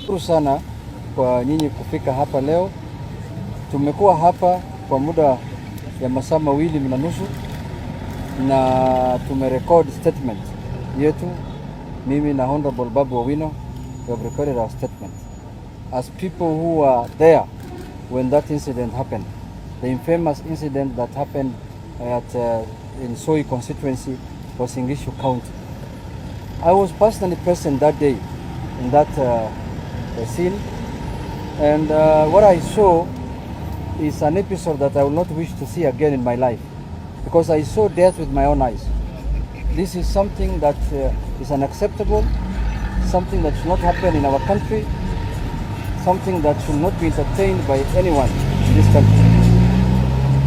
Shukuru sana kwa nyinyi kufika hapa leo. Tumekuwa hapa kwa muda ya masaa mawili na nusu na tumerecord statement yetu. Mimi na Honorable Babu Owino we have recorded our statement as people who were there when that incident happened, the infamous incident that happened at in Soi constituency was in Gishu County. I was personally present that day in that scene, and what I saw is an episode that I will not wish to see again in my life, because I saw death with my own eyes. This is something that is unacceptable, something that should not happen in our country, something that should not be entertained by anyone in this country.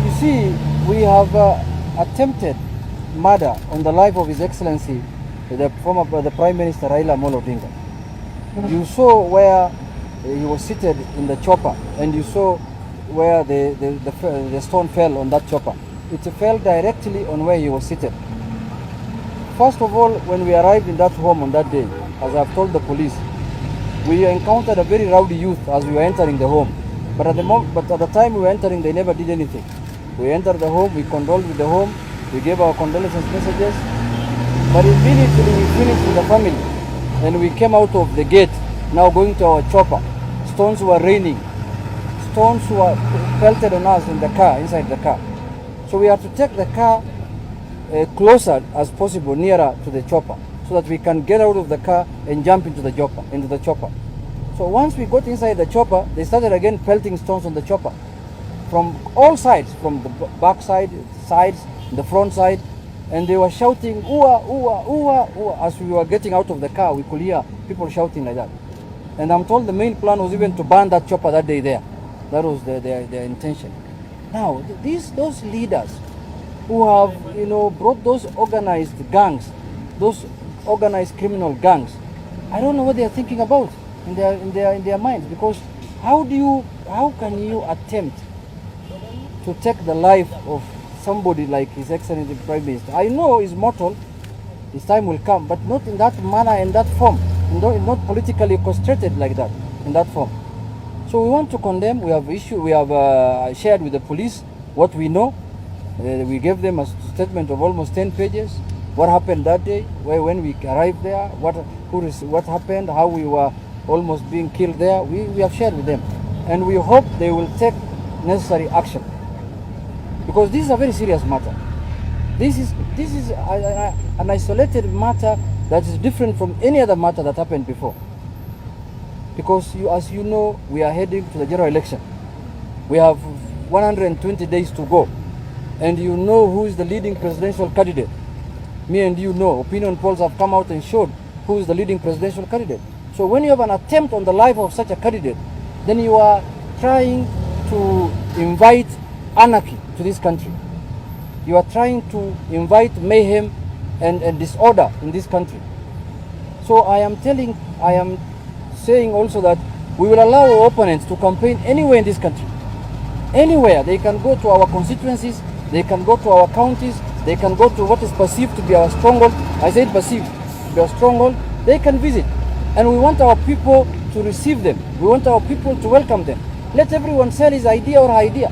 You see, we have attempted murder on the life of His Excellency, the Prime Minister Raila Amolo Odinga. You saw where he was seated in the chopper, and you saw where the stone fell on that chopper. It fell directly on where he was seated. First of all, when we arrived in that home on that day, as I've told the police, we encountered a very rowdy youth as we were entering the home. But at the time we were entering, they never did anything. We entered the home, we condoled with the home, we gave our condolences messages, but immediately we finished with the family and we came out of the gate, now going to our chopper. Stones were raining. Stones were pelted on us in the car, inside the car. So we had to take the car closer as possible, nearer to the chopper, so that we can get out of the car and jump into the chopper. So once we got inside the chopper, they started again pelting stones on the chopper from all sides, from the back side, sides, the front side, and they were shouting, "Ooh, ooh, ooh, ooh." As we were getting out of the car, we could hear people shouting like that. And I'm told the main plan was even to burn that chopper that day there. That was their intention. Now, those leaders who have, brought those organized gangs, those organized criminal gangs, I don't know what they are thinking about in their minds, because how can you attempt to take the life of somebody like His Excellency Prime Minister? I know he's mortal, his time will come, but not in that manner and that form, not politically orchestrated like that, in that form. So we want to condemn. We have shared with the police what we know. We gave them a statement of almost 10 pages. What happened that day, when we arrived there, what happened, how we were almost being killed there. We have shared with them, and we hope they will take necessary action, because this is a very serious matter. This is an isolated matter that is different from any other matter that happened before. Because as you know, we are heading to the general election. We have 120 days to go, and you know who is the leading presidential candidate. Me and you know, opinion polls have come out and showed who is the leading presidential candidate. So when you have an attempt on the life of such a candidate, then you are trying to invite anarchy to this country. You are trying to invite mayhem and disorder in this country. So I am saying also that we will allow our opponents to campaign anywhere in this country. Anywhere. They can go to our constituencies, they can go to our counties, they can go to what is perceived to be our stronghold. I said perceived to be our stronghold. They can visit. And we want our people to receive them. We want our people to welcome them. Let everyone sell his idea or her idea.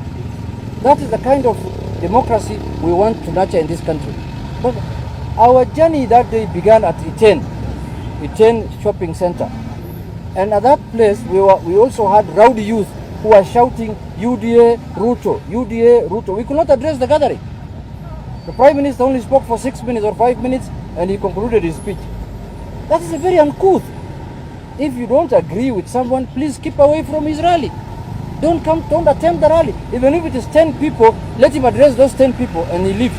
That is the kind of democracy we want to nurture in this country. But our journey that day began at Iten shopping center. And at that place, we also had rowdy youth who were shouting, "UDA, Ruto, UDA, Ruto." We could not address the gathering. The Prime Minister only spoke for 6 minutes or 5 minutes, and he concluded his speech. That is a very uncouth. If you don't agree with someone, please keep away from his rally. Don't attend the rally. Even if it is 10 people, let him address those 10 people and he leave.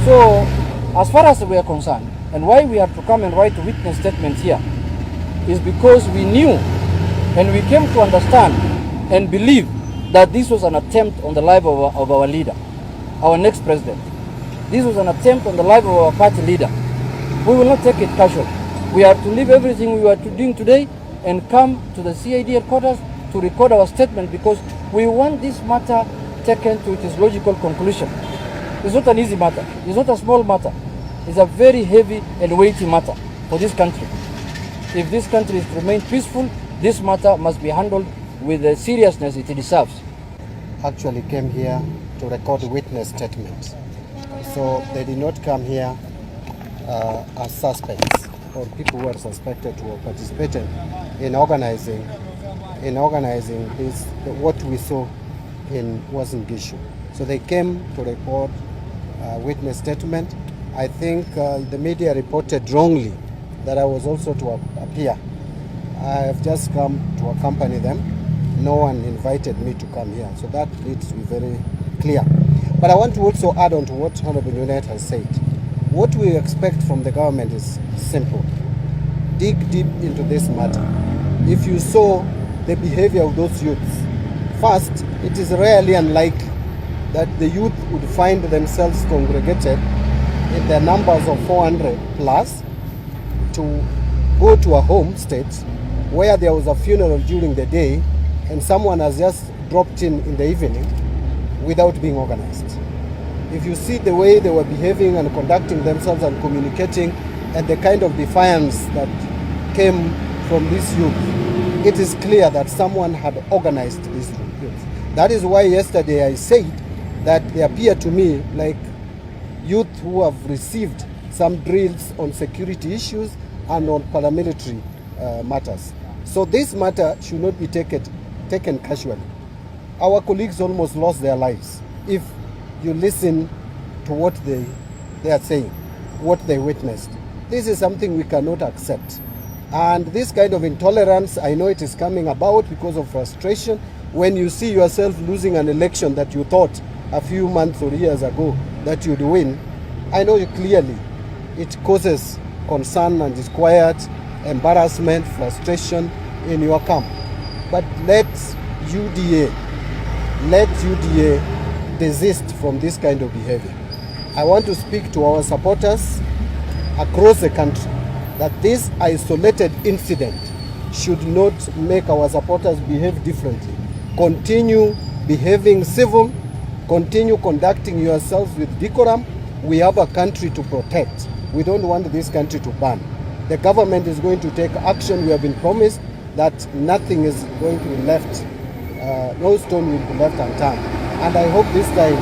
So, as far as we are concerned, and why we had to come and write a witness statement here, is because we knew and we came to understand and believe that this was an attempt on the life of our leader, our next president. This was an attempt on the life of our party leader. We will not take it casually. We are to leave everything we were doing today and come to the CID headquarters to record our statement, because we want this matter taken to its logical conclusion. It's not an easy matter. It's not a small matter. It's a very heavy and weighty matter for this country. If this country is to remain peaceful, this matter must be handled with the seriousness it deserves. Actually came here to record witness statements. So they did not come here as suspects or people who are suspected to have participated in organizing this, what we saw in Wasingishu. So they came to record witness statement. I think the media reported wrongly that I was also to appear. I have just come to accompany them. No one invited me to come here, so that needs to be very clear. But I want to also add on to what Honorable Junet has said. What we expect from the government is simple. Dig deep into this matter. If you saw the behavior of those youths, first, it is rarely unlikely that the youth would find themselves congregated in their numbers of 400 plus to go to a home state where there was a funeral during the day and someone has just dropped in the evening without being organized. If you see the way they were behaving and conducting themselves and communicating and the kind of defiance that came from this youth, it is clear that someone had organized this youth. That is why yesterday I said that they appear to me like youth who have received some drills on security issues and on paramilitary matters. So this matter should not be taken casually. Our colleagues almost lost their lives. If you listen to what they are saying, what they witnessed, this is something we cannot accept. And this kind of intolerance, I know it is coming about because of frustration. When you see yourself losing an election that you thought a few months or years ago that you'd win, I know you clearly it causes concern and disquiet, embarrassment, frustration in your camp. But let UDA desist from this kind of behavior. I want to speak to our supporters across the country that this isolated incident should not make our supporters behave differently. Continue behaving civil, continue conducting yourselves with decorum. We have a country to protect. We don't want this country to burn. The government is going to take action. We have been promised that nothing is going to be left, no stone will be left unturned. And I hope this time,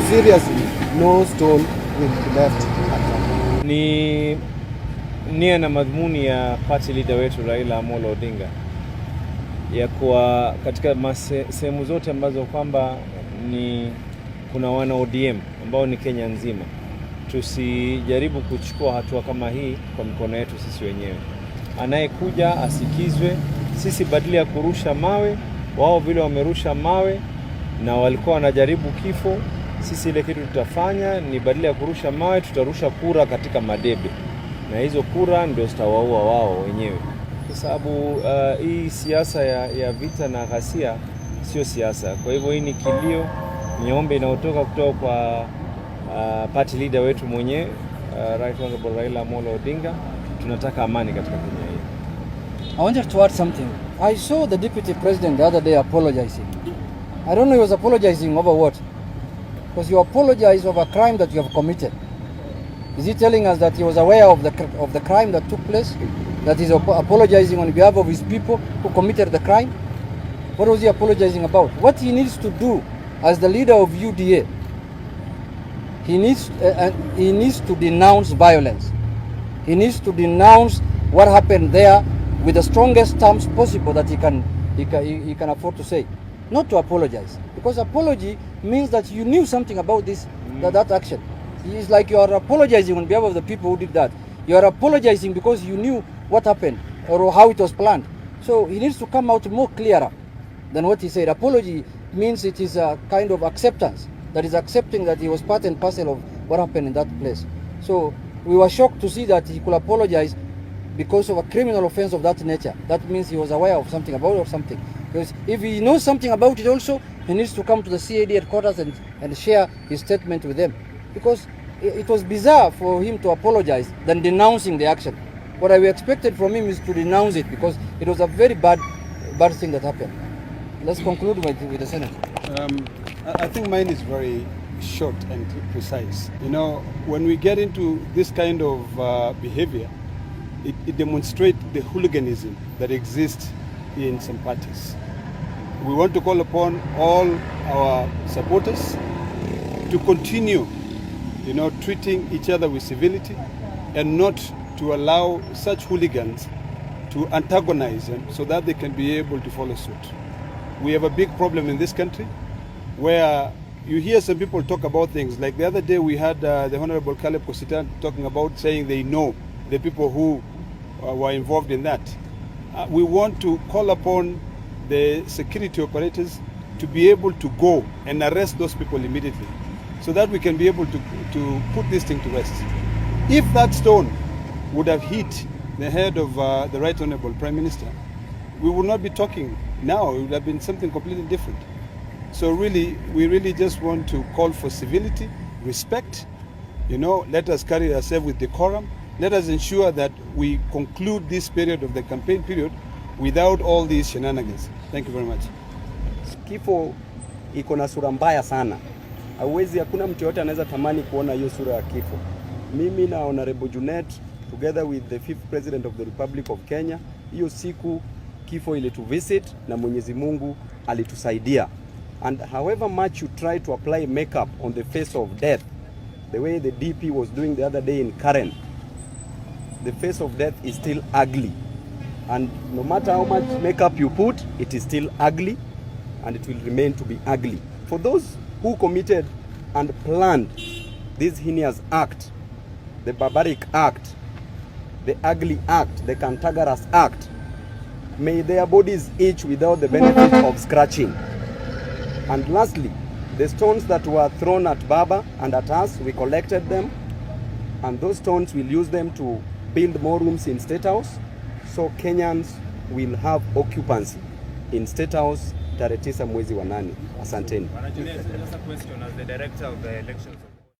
seriously, no stone will be left unturned. Ni nia na madhumuni ya party leader wetu Raila Amolo Odinga ya kuwa katika sehemu zote ambazo kwamba ni kuna wana ODM ambao ni Kenya nzima, tusijaribu kuchukua hatua kama hii kwa mikono yetu sisi wenyewe. Anayekuja asikizwe. Sisi badala ya kurusha mawe, wao vile wamerusha mawe na walikuwa wanajaribu kifo, sisi ile kitu tutafanya ni badala ya kurusha mawe tutarusha kura katika madebe, na hizo kura ndio zitawaua wao wenyewe. Kwa sababu hii siasa ya vita na ghasia sio siasa. Kwa hivyo hii ni kilio, niombe inayotoka kutoka kwa party leader wetu mwenyewe Right Honorable Raila Amolo Odinga. Tunataka amani katika Kenya hii. I wanted to add something. I saw the deputy president the other day apologizing. I don't know he was apologizing over what. Because you apologize over a crime that you have committed. Is he telling us that he was aware of the crime that took place? That he's apologizing on behalf of his people who committed the crime? What was he apologizing about? What he needs to do as the leader of UDA, he needs to denounce violence. He needs to denounce what happened there with the strongest terms possible that he can afford to say. Not to apologize, because apology means that you knew something about this, that action. It's like you are apologizing on behalf of the people who did that. You are apologizing because you knew what happened or how it was planned. So he needs to come out more clearer than what he said. Apology means it is a kind of acceptance, that is accepting that he was part and parcel of what happened in that place. So we were shocked to see that he could apologize because of a criminal offense of that nature. That means he was aware of something about it or something. Because if he knows something about it also, he needs to come to the CID headquarters and share his statement with them. Because it was bizarre for him to apologize than denouncing the action. What I expected from him is to denounce it, because it was a very bad thing that happened. Let's conclude with the Senate. I think mine is very short and precise. You know, when we get into this kind of behavior, it demonstrates the hooliganism that exists in some parties. We want to call upon all our supporters to continue, you know, treating each other with civility and not to allow such hooligans to antagonize them so that they can be able to follow suit. We have a big problem in this country where you hear some people talk about things. Like the other day we had the Honorable Caleb Kositan talking about saying they know the people who were involved in that. We want to call upon the security operators to be able to go and arrest those people immediately so that we can be able to put this thing to rest. If that stone would have hit the head of the Right Honorable Prime Minister, we would not be talking now. It would have been something completely different. So really, we really just want to call for civility, respect. You know, let us carry ourselves with decorum. Let us ensure that we conclude this period of the campaign period without all these shenanigans. Thank you very much. Kifo iko na sura mbaya sana. Hakuna mtu yote anaweza tamani kuona hiyo sura ya kifo. Mimi na Honorable Junet, together with the 5th President of the Republic of Kenya, hiyo siku kifo ile to visit na Mwenyezi Mungu alitusaidia. And however much you try to apply makeup on the face of death, the way the DP was doing the other day in Karen, the face of death is still ugly. And no matter how much makeup you put, it is still ugly, and it will remain to be ugly. For those who committed and planned this heinous act, the barbaric act, the ugly act, the cantankerous act, may their bodies itch without the benefit of scratching. And lastly, the stones that were thrown at Baba and at us, we collected them, and those stones, we'll use them to build more rooms in State House, so Kenyans will have occupancy in State House tarehe 9 mwezi wa 8. Asanteni. Just a question as the director of the elections.